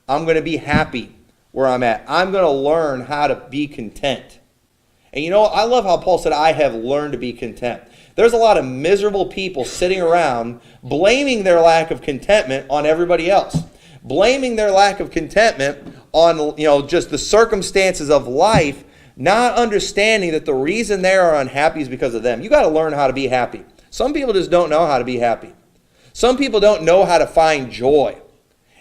I'm going to be happy where I'm at. I'm going to learn how to be content. And you know, I love how Paul said, I have learned to be content. There's a lot of miserable people sitting around blaming their lack of contentment on everybody else. Blaming their lack of contentment on, just the circumstances of life, not understanding that the reason they are unhappy is because of them. You got to learn how to be happy. Some people just don't know how to be happy. Some people don't know how to find joy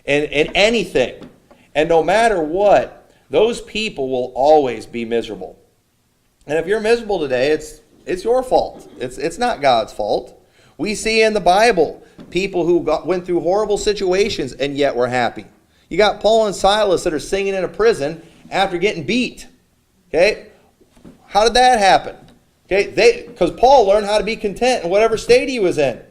in anything. And no matter what, those people will always be miserable. And if you're miserable today, it's your fault. It's not God's fault. We see in the Bible people who went through horrible situations and yet were happy. You got Paul and Silas that are singing in a prison after getting beat. Okay? How did that happen? Okay, because Paul learned how to be content in whatever state he was in.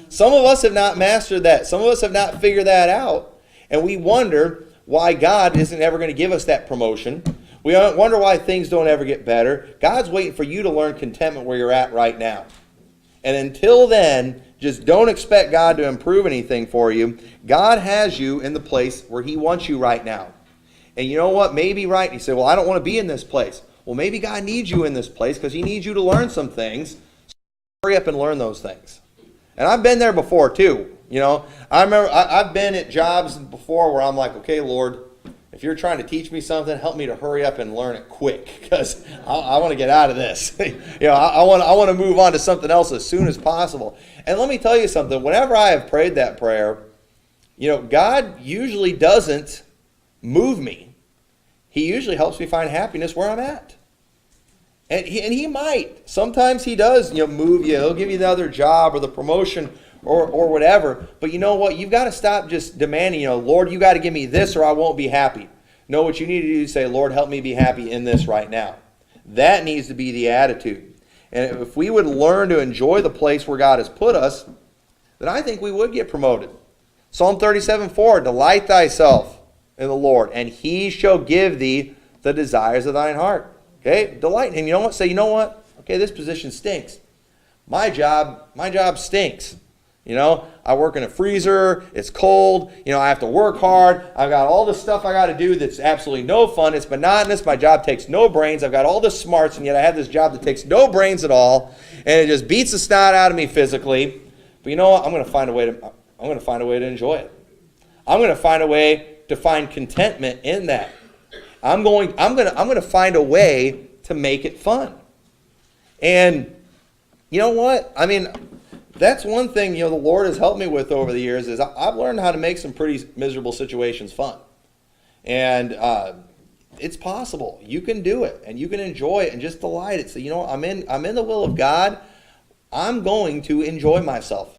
Some of us have not mastered that. Some of us have not figured that out. And we wonder why God isn't ever going to give us that promotion. We wonder why things don't ever get better. God's waiting for you to learn contentment where you're at right now. And until then, just don't expect God to improve anything for you. God has you in the place where He wants you right now. And you know what? Maybe you say, well, I don't want to be in this place. Well, maybe God needs you in this place because He needs you to learn some things. So hurry up and learn those things. And I've been there before too. I remember I've been at jobs before where I'm like, okay, Lord, if you're trying to teach me something, help me to hurry up and learn it quick because I want to get out of this. I want to move on to something else as soon as possible. And let me tell you something. Whenever I have prayed that prayer, God usually doesn't move me. He usually helps me find happiness where I'm at. And he might. Sometimes He does, move you. He'll give you the other job or the promotion or whatever. But you know what? You've got to stop just demanding, Lord, you got to give me this or I won't be happy. No, what you need to do is say, Lord, help me be happy in this right now. That needs to be the attitude. And if we would learn to enjoy the place where God has put us, then I think we would get promoted. Psalm 37:4, delight thyself in the Lord, and He shall give thee the desires of thine heart. Okay? Delight in Him. You know what? Say, you know what? Okay, this position stinks. My job stinks. I work in a freezer. It's cold. I have to work hard. I've got all this stuff I got to do that's absolutely no fun. It's monotonous. My job takes no brains. I've got all the smarts, and yet I have this job that takes no brains at all, and it just beats the snot out of me physically. But you know what? I'm going to find a way to enjoy it. I'm going to find a way to find contentment in that. I'm going to find a way to make it fun. And you know what? I mean, that's one thing, the Lord has helped me with over the years is I've learned how to make some pretty miserable situations fun. And it's possible. You can do it and you can enjoy it and just delight it. So, I'm in the will of God. I'm going to enjoy myself.